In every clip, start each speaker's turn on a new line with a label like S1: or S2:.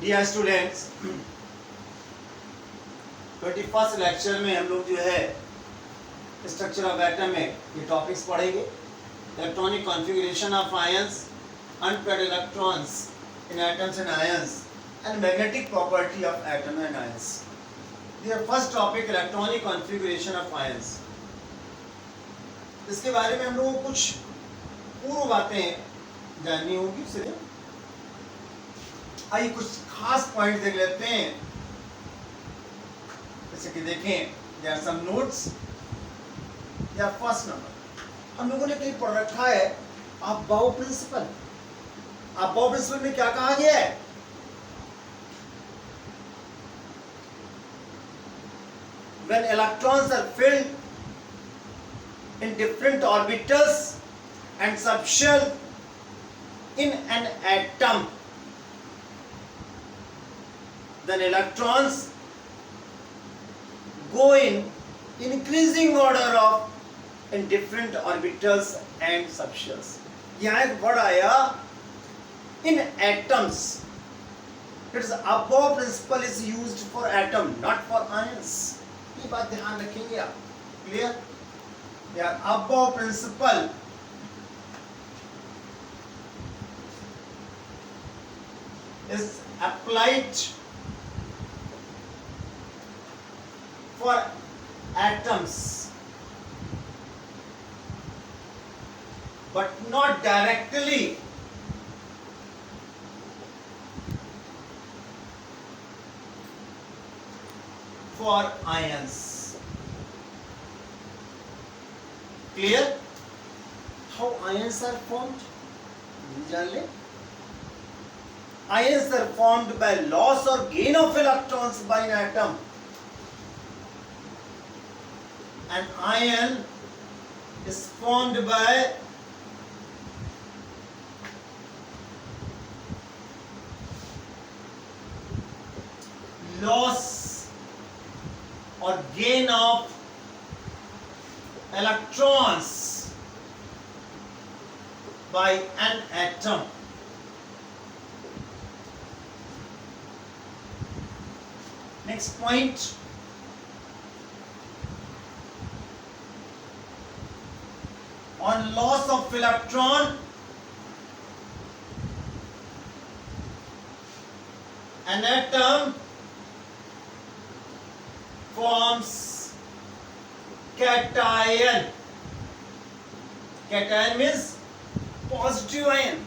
S1: Dear students, 21st lecture में हम लोग जो है स्ट्रक्चर ऑफ एटम में ये टॉपिक्स पढ़ेंगे। Electronic configuration of ions, unpaired electrons in atoms and ions and magnetic property of atom and ions. Dear first topic electronic configuration of ions. इसके बारे में हम लोगों को कुछ पूर्व बातें जाननी होगी। इसलिए आइए कुछ खास पॉइंट देख लेते हैं। जैसे कि देखें, देयर आर सम नोट्स। या फर्स्ट नंबर हम लोगों ने कहीं पढ़ रखा है अबाउ प्रिंसिपल। अबाउ प्रिंसिपल में क्या कहा गया है? When electrons are filled in different orbitals and subshell in an atom, then electrons go in increasing order of in different orbitals and subshells. यहाँ एक वर्ड आया in atoms. Its above principle is used for atom, not for ions. ये बात ध्यान रखेंगे आप। Clear? या above principle is applied for atoms but not directly for ions. Clear? How ions are formed? जान ले। Ions are formed by loss or gain of electrons by an atom. An ion is formed by loss or gain of electrons by an atom. Next point, on loss of electron, an atom forms cation. Cation means positive ion.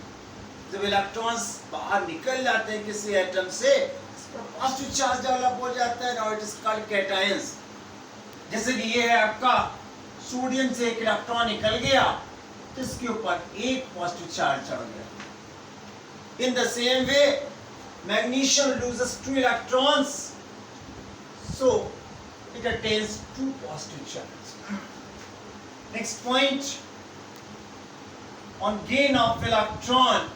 S1: जब electrons बाहर निकल जाते हैं किसी atom से, positive charge develop हो जाता है। Now it is called cations. जैसे कि ये है आपका सोडियम से एक इलेक्ट्रॉन निकल गया तो इसके ऊपर एक पॉजिटिव चार्ज चढ़ गया। In the same way magnesium loses 2 electrons, so it attains 2 positive charges. Next point, on gain of electron,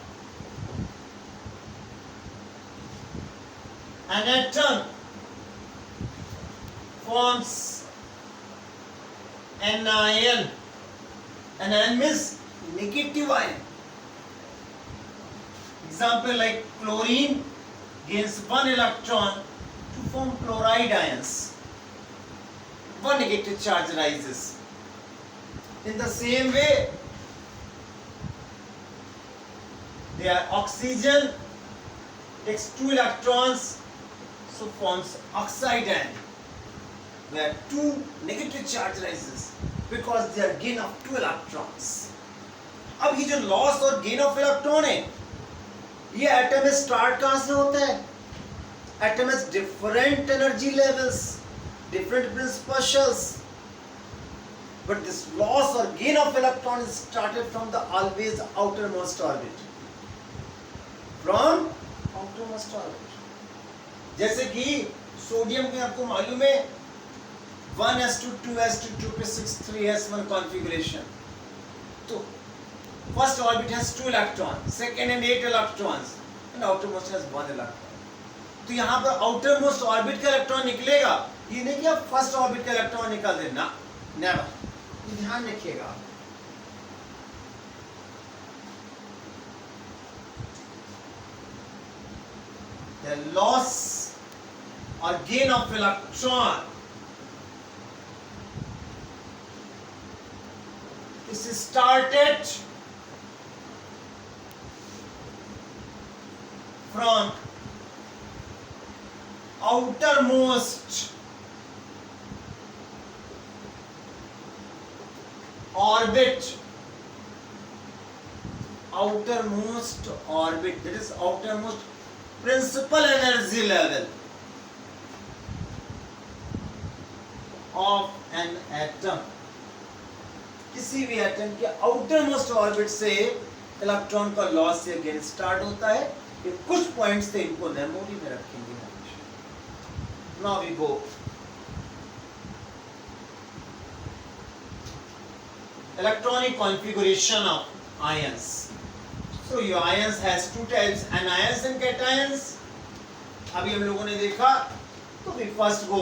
S1: an atom forms anion. Anion means negative ion. Example like chlorine gains 1 electron to form chloride ions. 1 negative charge rises. In the same way, their oxygen takes 2 electrons, so forms oxide ion, where 2 negative charge rises because they are gain of 2 electrons. अब ये जो loss और gain of electron है, ये atom में start कहाँ से होता है? Atom has different energy levels, different principal shells, but this loss or gain of electron is started from the always outermost orbit. From outermost orbit. जैसे कि सोडियम में आपको मालूम है 1s2 2s2 2p6 3s1 configuration. तो first orbit has 2 electrons, second and 8 electrons, and outermost has 1 electron. तो यहाँ पर outermost orbit का इलेक्ट्रॉन निकलेगा, ये नहीं कि आप फर्स्ट ऑर्बिट का इलेक्ट्रॉन निकाल देना, नेवर। ये ध्यान रखिएगा। the loss or gain of electron is started from outermost orbit, that is outermost principal energy level of an atom. किसी भी एटम के आउटरमोस्ट ऑर्बिट से इलेक्ट्रॉन का लॉस या गेन स्टार्ट होता है। ये कुछ पॉइंट्स थे, इनको मेमोरी में रखेंगे। Now we go electronic configuration of ions. So your ions has two types, anions and cations. अभी हम लोगों ने देखा, तो we first go.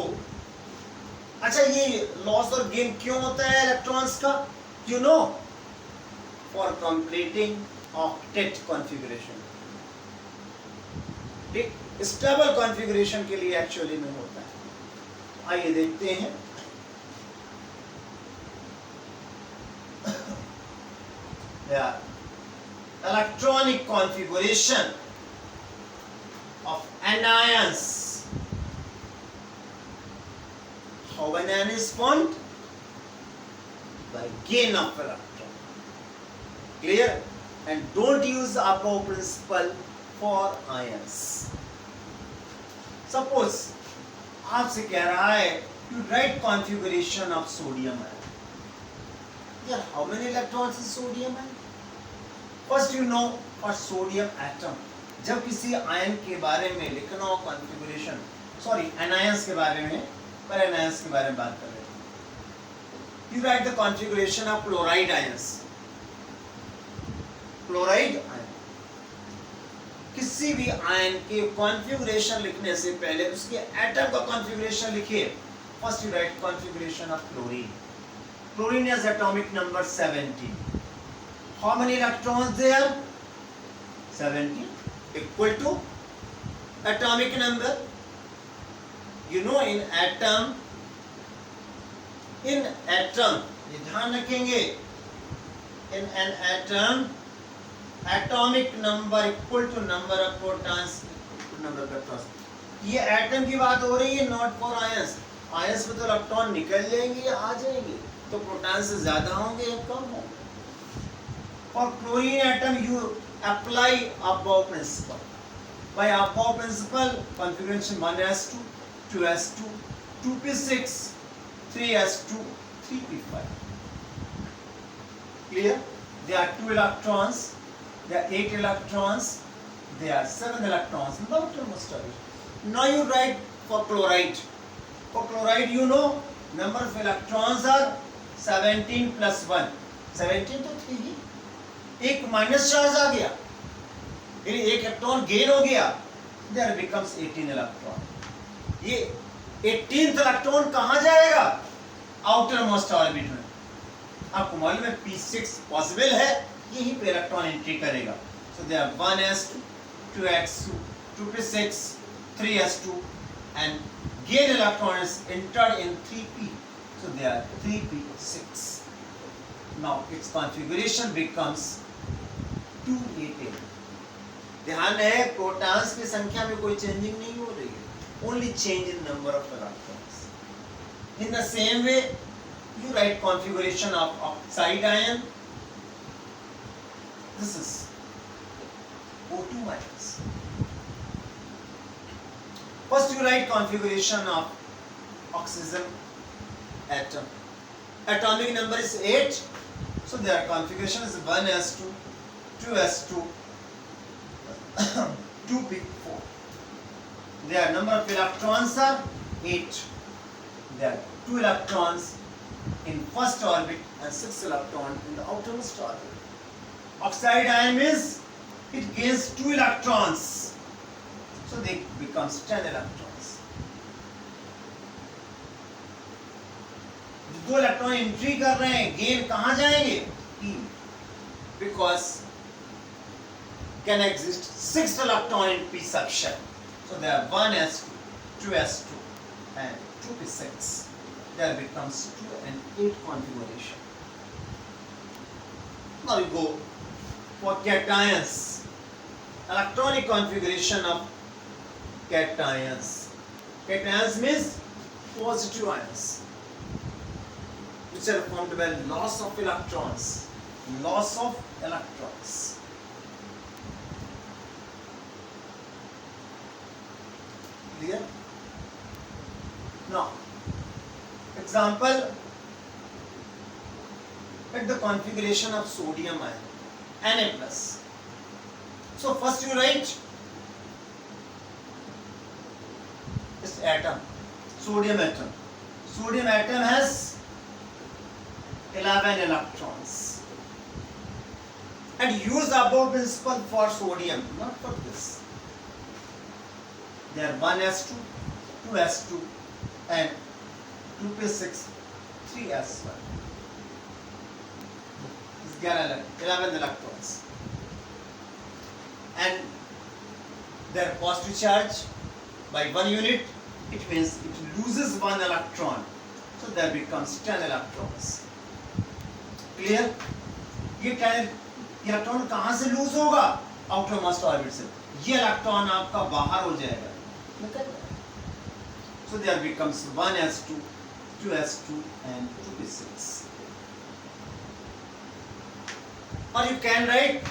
S1: अच्छा, ये लॉस और गेन क्यों होता है इलेक्ट्रॉन्स का? You know, for completing octet configuration. Stable configuration के लिए एक्चुअली में होता है। आइए देखते हैं। Electronic configuration of anions. How an anion is formed? By gain of electron. Clear? And don't use Apoe principle for ions. Suppose आपसे कह रहा है you write configuration of sodium ion. Yeah, how many electrons is sodium ion? First you know for sodium atom. जब किसी ion के बारे में लिखना हो configuration, sorry, anions के बारे में, पर anions के बारे में बात कर रहे हैं। You write the configuration of chloride ions. Chloride ion. किसी भी आयन के कॉन्फ़िगरेशन लिखने से पहले उसके एटम का कॉन्फ़िगरेशन लिखिए। First you write configuration of chlorine. Chlorine has atomic number 17. How many electrons there? 17 equal to atomic number. You know in atom, ये ध्यान रखेंगे, in an atom, atomic number equal to number of protons equal to number of electrons. ये atom की बात हो रही है, not for ions. ions में तो इलेक्ट्रॉन निकल जाएंगे या आ जाएंगे, तो प्रोटॉन से ज्यादा होंगे या कम होंगे। For chlorine atom you apply Apoe principle. By Apoe principle, configuration 1s2, 2s2, 2p6, 3s2, 3p5. Clear? There are 2 electrons, there are 8 electrons, there are 7 electrons in the outermost orbit. Now you write for chloride. For chloride you know number of electrons are 17 plus 1. 17 तो 3 ही, एक minus charge आ गया, एक electron gain हो गया, there becomes 18 electron. ये 18th electron कहाँ जाएगा? Outer most orbit में। आपको मालूम है p6 पॉसिबल है, यहीं पे इलेक्ट्रॉन एंट्री करेगा। So there 1s2, 2s2, 2p6, 3s2 and gain electron is entered in 3p. So they are 3p6. Now its configuration becomes 218. ध्यान है, प्रोटॉन्स की संख्या में कोई चेंजिंग नहीं हो रही है, only change in number of electrons. In the same way, you write configuration of oxide ion. This is O2 ions. First you write configuration of oxygen atom. Atomic number is 8, so their configuration is 1s2, 2s2, 2p4. Their number of electrons are 8. There are 2 electrons in first orbit and 6 electrons in the outermost orbit. Oxide ion means it gains 2 electrons, so they becomes 10 electrons. जो 2 electron entry कर रहे हैं, gain कहाँ जाएंगे? P. Because can exist 6 electron in p section. So there are 1s2, 2s2 and 2p6. There becomes 2 and 8 configuration. Now you go for cations. Electronic configuration of cations. Cations means positive ions, which are formed by loss of electrons. Loss of electrons. Clear? Now, example, at the configuration of sodium ion, Na plus. So first you write this atom, sodium atom. Sodium atom has 11 electrons. And use above principle for sodium, not for this. There are 1s2, 2s2 and 2p6, 3s1. 11 electrons. And their positive charge by 1 unit, it means it loses 1 electron. So there becomes 10 electrons. Clear? ये 10 electron कहाँ से loose होगा? Outer most orbit से. ये electron आपका बाहर हो जाएगा. So there becomes 1s2, 2s2 and 2p6. Or you can write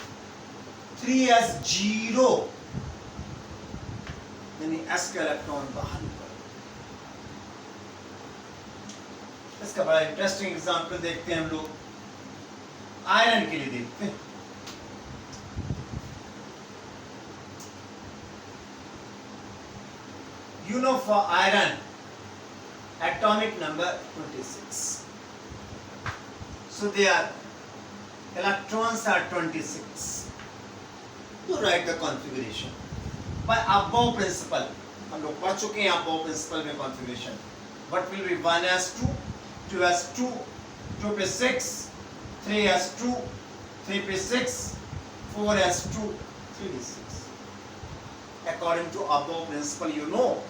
S1: 3s0, यानी s का इलेक्ट्रॉन बाहर निकल. इसका बड़ा इंटरेस्टिंग एग्जांपल देखते हैं हम लोग. आयरन के लिए देखते हैं. You know for iron, atomic number 26. So their electrons are 26. You write the configuration by above principle. हम लोग पढ़ चुके हैं above principle में configuration. What will be 1s2, 2s2, 2p6, 3s2, 3p6, 4s2, 3d6. According to above principle, you know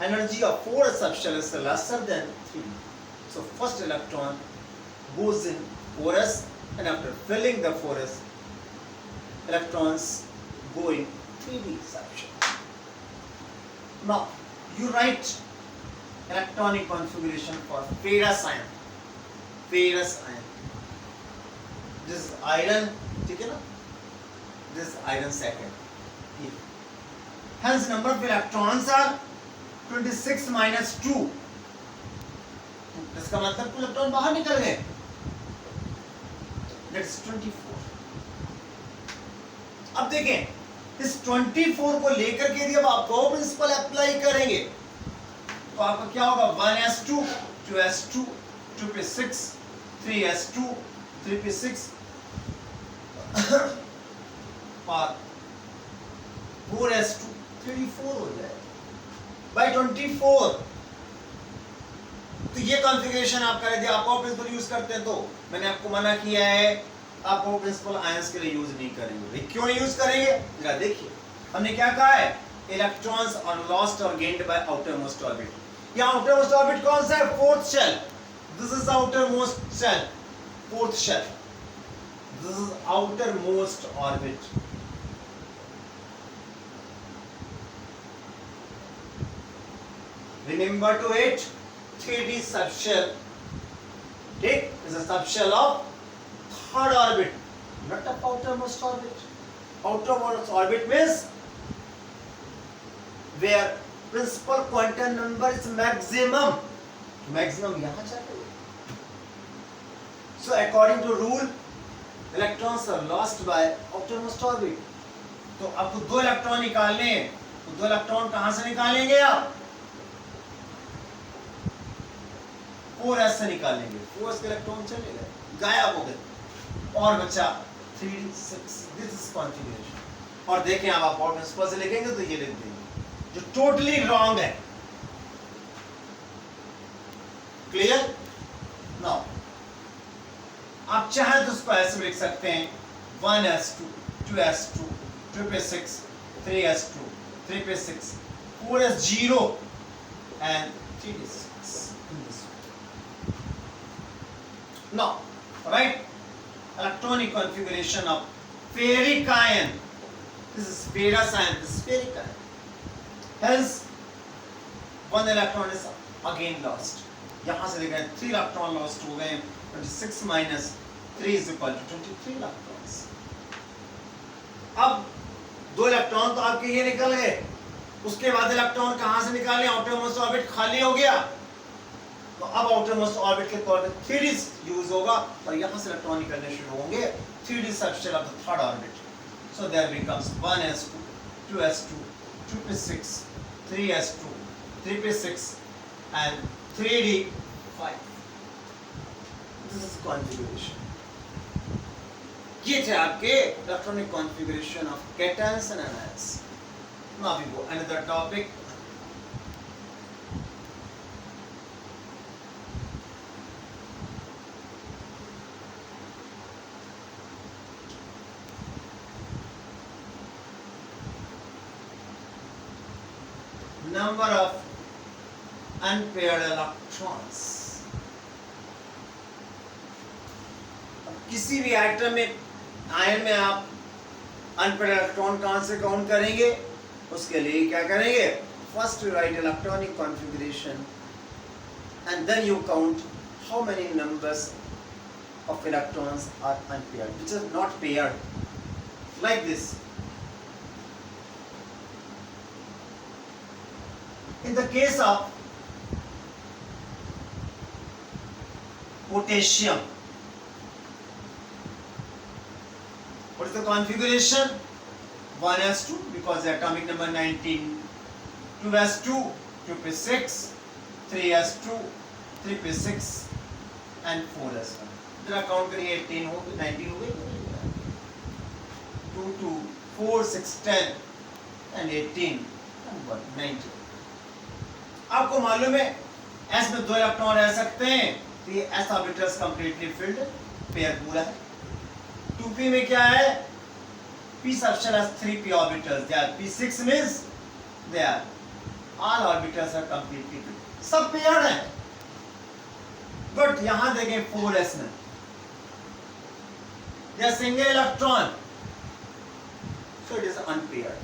S1: energy of 4 subshell is lesser than 3. So first electron goes in 4s, and after filling the 4s, electrons go in 3d subshell. Now you write electronic configuration for ferrous ion. Ferrous ion. This is iron, ठीक है ना? This is iron second. Here. Hence number of electrons are 26 minus 2. इसका मतलब 2 electron बाहर निकल गए. That's 24. अब देखें इस 24 को लेकर के यदि अब आप दो प्रिंसिपल अप्लाई करेंगे तो आपका क्या होगा? 1s2, 2s2, 2p6, 3s2, 3p6 और 4s2, 34 हो जाएगा by 24. तो ये कॉन्फ़िगरेशन आपका यदि आप वो प्रिंसिपल यूज करते हैं तो मैंने आपको मना किया है आप वो प्रिंसिपल आयंस के लिए यूज नहीं करेंगे. क्यों नहीं यूज करेंगे? जरा देखिए हमने क्या कहा है. इलेक्ट्रॉन्स आर लॉस्ट और gained by outer most orbit. यहाँ आउटर मोस्ट ऑर्बिट कौन सा है? Fourth shell. This is outer most shell, fourth shell. This is outer most orbit. Remember to it 3D subshell. Take is a subshell of third orbit, not of outermost orbit. Outermost orbit means where principal quantum number is maximum. Maximum यहाँ जाते हैं. So according to rule, electrons are lost by outermost orbit. तो आपको 2 electron निकालने हैं. तो 2 electron कहाँ से निकालेंगे आप? 4s से निकालेंगे. 4s के इलेक्ट्रॉन चले गए, गायब हो गए और बचा 3d6. This is configuration. और देखें आप और प्रिंसिपल से लिखेंगे तो ये लिख देंगे जो टोटली रॉन्ग है. क्लियर? नाउ आप चाहें तो इसको ऐसे लिख सकते हैं 1s2, 2s2, 2p6, 3s2, 3 पे 6, 4s 0 and 3d 6 in this way. Now write electronic configuration of ferric ion. This is ferrous ion, this is ferric ion. Hence one electron is again lost. यहाँ से देखें 3 electron lost हो गए. 26 minus 3 is equal to 23 electrons. अब 2 electron तो आपके ये निकल गए. उसके बाद इलेक्ट्रॉन कहाँ से निकाले? आउटर मोस्ट ऑर्बिट खाली हो गया, तो अब आउटर मोस्ट ऑर्बिट के तौर पे 3d यूज होगा और यहाँ से इलेक्ट्रॉन निकलने शुरू होंगे. 3d subshell of the third orbit. So there becomes 1s2, 2s2, 2 पे 6, 3s2, 3 पे 6 and 3d 5. This is configuration. ये थे आपके electronic configuration of cations and anions. Now we go another topic. Number of unpaired electrons. किसी भी atom में, ion में आप अनपेयर्ड इलेक्ट्रॉन कहाँ से काउंट करेंगे? उसके लिए क्या करेंगे? First you right electronic configuration and then you count how many numbers of electrons are unpaired, which is not paired, like this. In the case of potassium, what is the configuration? 1s2 because the atomic number 19, 2s2, 2 पे 6, 3s2, 3 पे 6 and 4s1. जरा count करिए 18 हो गए, 19 हो गए, 2, 2, 4, 6, 10 and 18 and 1, 19. आपको मालूम है s में 2 इलेक्ट्रॉन रह सकते हैं, तो ये s orbitals completely filled, pair पूरा है. 2p में क्या है? p subshell has 3p orbitals. They are p6 means they are all orbitals are completely filled. सब पेयर्ड है. बट यहां देखें 4s में they are single electron, so it is unpaired.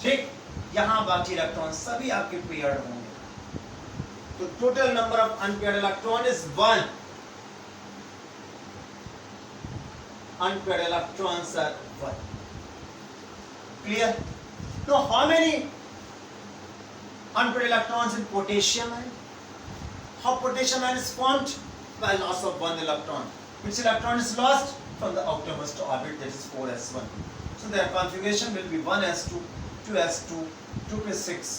S1: ठीक, यहां बाकी इलेक्ट्रॉन सभी आपके पेयर्ड होंगे. तो total number of unpaired electron is 1. Unpaired electrons are 1. Clear? Now how many unpaired electrons in potassium ion? How potassium ion is formed? By loss of 1 electron. Which electron is lost? From the outermost orbit, that is 4s1. So their configuration will be 1s2, 2s2, 2 पे 6,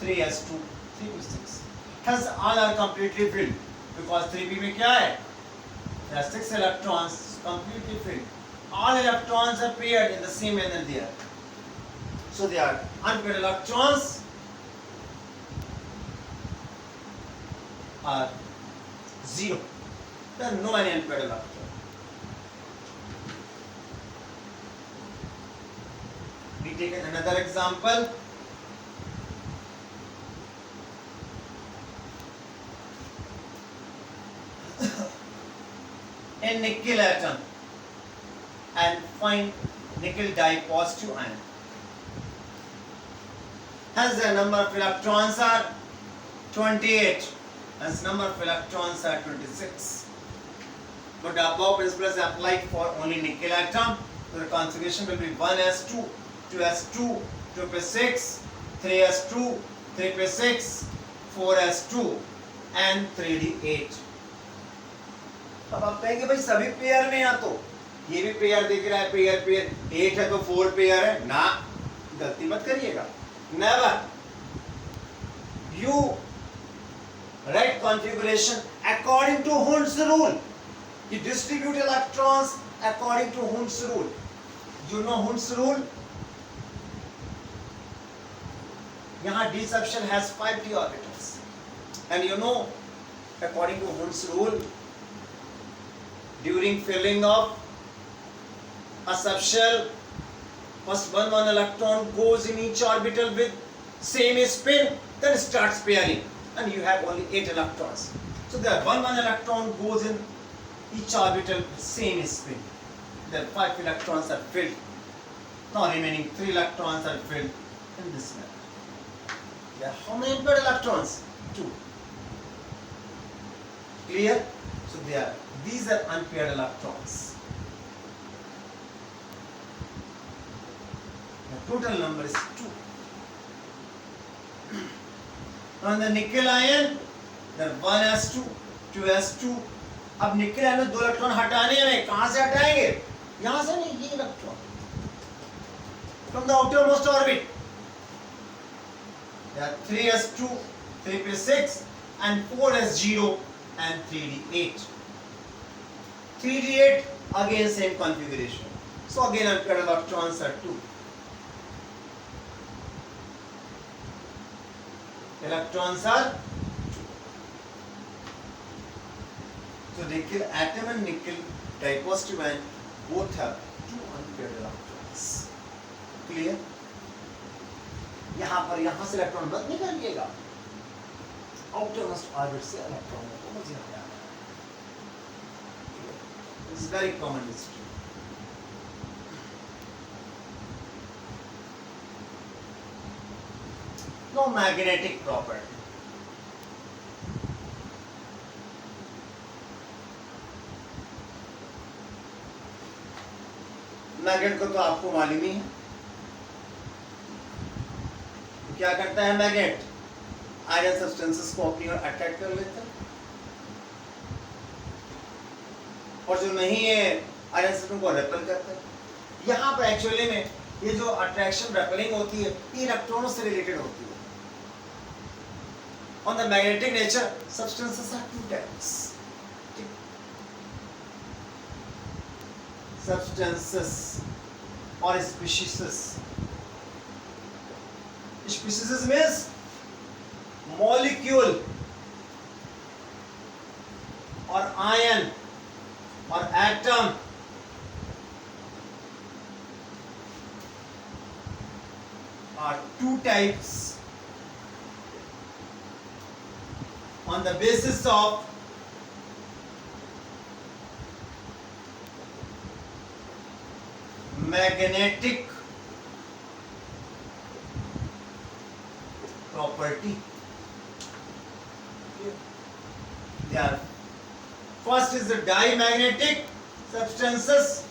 S1: 3s2, 3 पे 6. Hence all are completely filled because 3p में क्या है? There are 6 electrons completely filled. All electrons are paired in the same manner there. So they are unpaired electrons are 0. There are no any unpaired electron. We take another example. A nickel atom and find nickel di-positive ion. Hence the number of electrons are 28. Hence number of electrons are 26. But the above principle is applied for only nickel atom. So the configuration will be 1s2, 2s2, 2 पे 6, 3s2, 3 पे 6, 4s2 and 3d8. अब आप कहेंगे भाई सभी pair में, या तो ये भी पेयर दिख रहा है, पेयर पेयर 8 है तो 4 पेयर है ना, गलती मत करिएगा. Never. You write configuration according to Hund's rule. You distribute electrons according to Hund's rule. You know Hund's rule? यहाँ d subshell has 5d orbitals, and you know according to Hund's rule, during filling of a subshell First one electron goes in each orbital with same spin, then starts pairing, and you have only 8 electrons. So there one electron goes in each orbital with same spin. Then 5 electrons are filled. Now remaining 3 electrons are filled in this manner. There are how many paired electrons? 2. Clear? So these are unpaired electrons. The total number is 2. On the nickel ion, there are 1s2, 2s2. अब निकल ion में 2 electron हटाने में कहां से हटाएंगे? यहां से नहीं, ये electron from the outermost orbit. There are 3s2, 3p6 and 4s0 and 3d8. 3d8 again same configuration. So again unpaired electrons are 2. Electrons are 2. So nickel atom and nickel dipositive ion both have 2 unpaired electrons. Clear? यहां से electron मत निकालिएगा, outermost orbit से इलेक्ट्रॉनों को मुझे हटाना है. This is very common history. No magnetic property. Magnet को तो आपको मालूम ही है. तो क्या करता है मैग्नेट? आयरन सब्सटेंसेस को अपनी ओर अट्रैक्ट कर लेता है, और जो नहीं है आयरन सब्सटेंस को रिपेल करता है. यहाँ पर एक्चुअली में ये जो अट्रैक्शन रेपेलिंग होती है ये इलेक्ट्रॉनों से रिलेटेड होती है. On the magnetic nature, substances are 2 types. Substances or species. Species means molecule or ion or atom are 2 types on the basis of magnetic property. They are, first is the dimagnetic substances.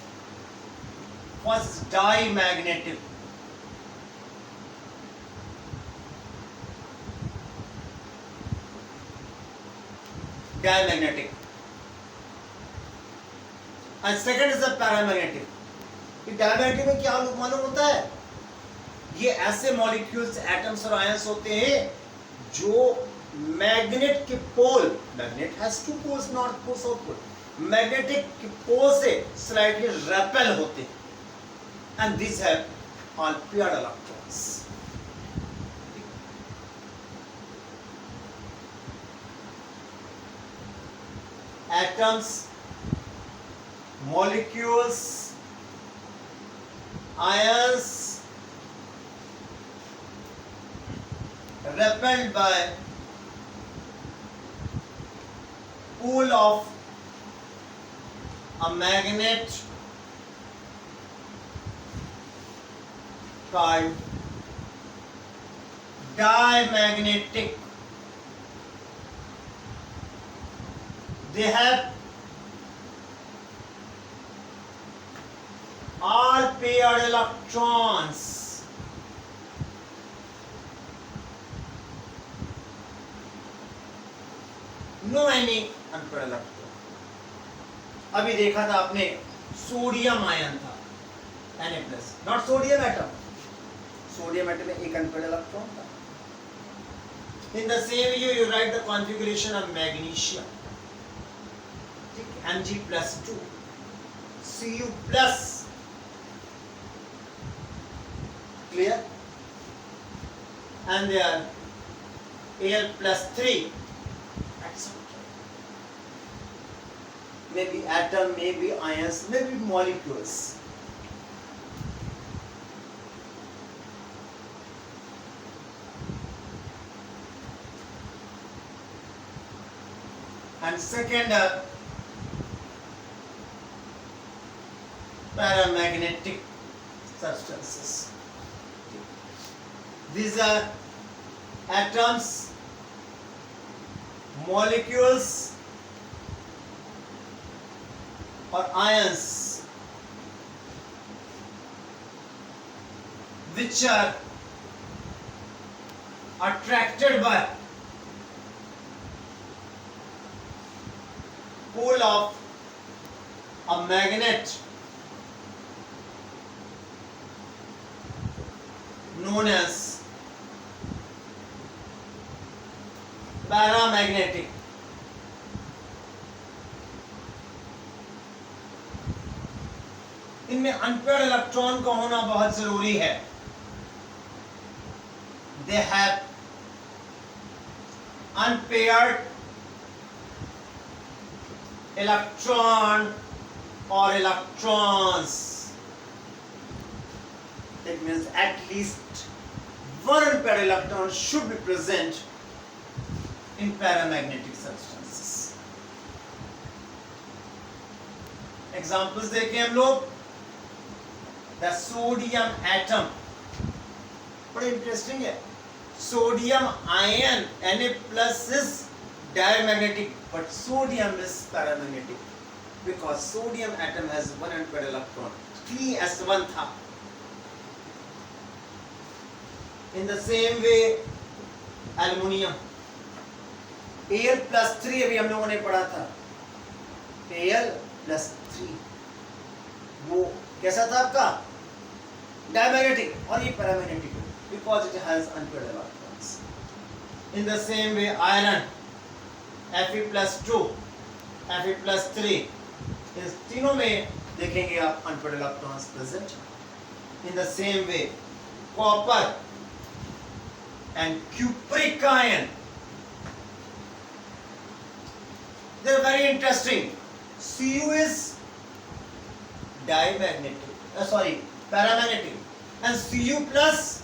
S1: First is dimagnetic. Diamagnetic. And second is the paramagnetic. कि diamagnetic में क्या मालूम होता है? ये ऐसे molecules, atoms और ions होते हैं जो मैग्नेट के pole, magnet has 2 poles, north pole, south pole, magnetic के पोल से स्लाइटली रेपेल होते हैं. And this have all paired electrons. Atoms, molecules, ions repelled by pole of a magnet called diamagnetic. They have all paired electrons. No any unpaired electron. अभी देखा था आपने sodium ion था Na+, not sodium atom. Sodium atom में एक unpaired electron था. In the same way you write the configuration of magnesium. Mg+2, Cu+. Clear? And they are Al+3, etc. Maybe atom, maybe ions, maybe molecules. and second are paramagnetic substances. These are atoms, molecules or ions which are attracted by pole of a magnet known as paramagnetic. इनमें unpaired electron का होना बहुत जरूरी है. They have unpaired electron or electrons. That means at least one unpaired electron should be present in paramagnetic substances. Examples देखें हम लोग. The sodium atom, बड़ा इंटरेस्टिंग है. Sodium ion Na plus is diamagnetic, but sodium is paramagnetic because sodium atom has one unpaired electron. 3s1 था. In the same way, aluminium, Al plus 3 अभी हम लोगों ने पढ़ा था. Al plus 3 वो कैसा था आपका? Diamagnetic और ये paramagnetic because it has unpaired electrons. In the same way, iron, Fe plus 2, Fe plus 3, इस तीनों में देखेंगे आप unpaired electrons present. In the same way, copper and cupric ion, they are very interesting. Cu is diamagnetic, paramagnetic, and Cu plus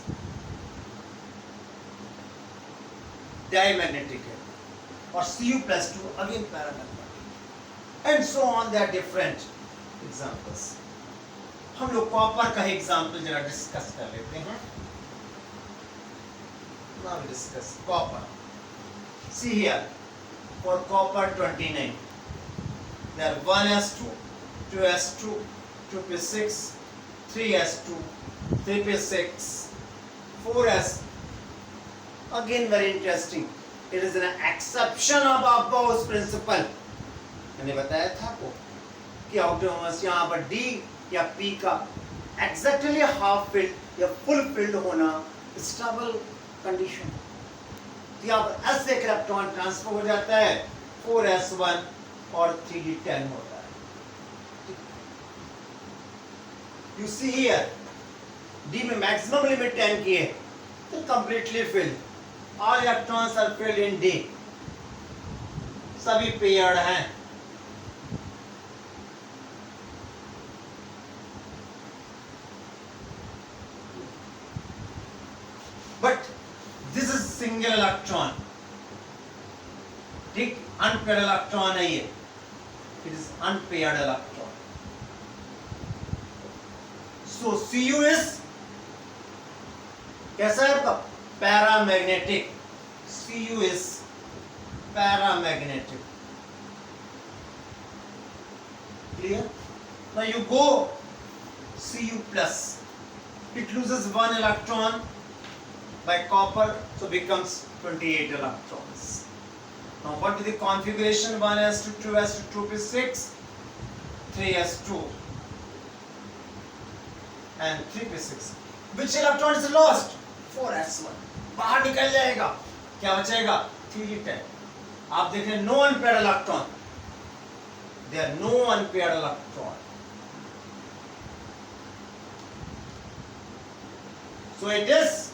S1: diamagnetic है और Cu plus 2 again paramagnetic and so on. There are different examples. हम लोग copper का example जरा discuss कर लेते हैं. Now we discuss copper. See here, for copper 29, there are 1s2, 2s2, 2p6, 3s2, 3p6, 4s. Again very interesting. It is an exception of Gauss principle. मैंने बताया था आपको कि ऑक्टेनॉमस यहाँ पर D या P का exactly हाफ फिल्ड या फुल फिल्ड होना स्टेबल कंडीशन. यहाँ पर S से इलेक्ट्रॉन ट्रांसफर हो जाता है, 4s1 और 3d10 होता है. You see here, D में मैक्सिमम लिमिट 10 की है, तो completely filled. All electrons are filled in D. सभी paired हैं. But this is single electron. ठीक, unpaired electron है ये. It is unpaired electron. So Cu is कैसा है आपका? Paramagnetic. Cu is paramagnetic. Clear? Now you go Cu plus. It loses one electron by copper, so becomes 28 electrons. Now what is the configuration? 1s2, 2s2, 2p6, 3s2 and 3p6. Which electron is lost? 4s1. बाहर निकल जाएगा. क्या बचेगा? 3d10. आप देख रहे हैं no unpaired electron. There are no unpaired electron. So it is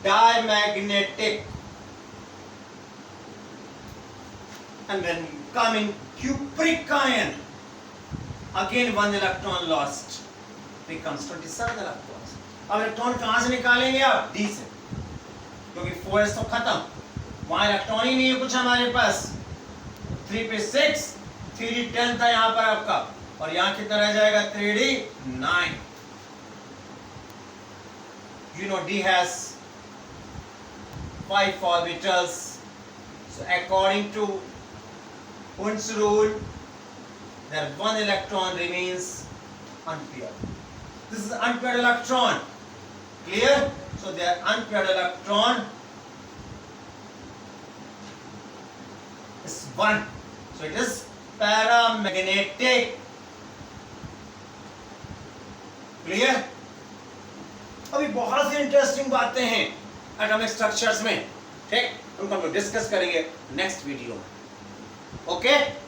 S1: diamagnetic. And when you come in cupric ion, again one electron lost, becomes 27 electrons. अब इलेक्ट्रॉन कहाँ से निकालेंगे आप? D से, क्योंकि 4s तो खत्म, वहाँ इलेक्ट्रॉन ही नहीं है कुछ हमारे पास. 3 पे 6, 3D 10 था यहाँ पर आपका, और यहाँ कितना रह जाएगा 3D 9. You know D has 5 orbitals. So according to Hund's rule, that one electron remains unpaired. This is unpaired electron. Clear? So their unpaired electron is 1. So it is paramagnetic. Clear? अभी बहुत सी interesting बातें हैं atomic structures में, ठीक, उनको हम discuss करेंगे next video में. ओके.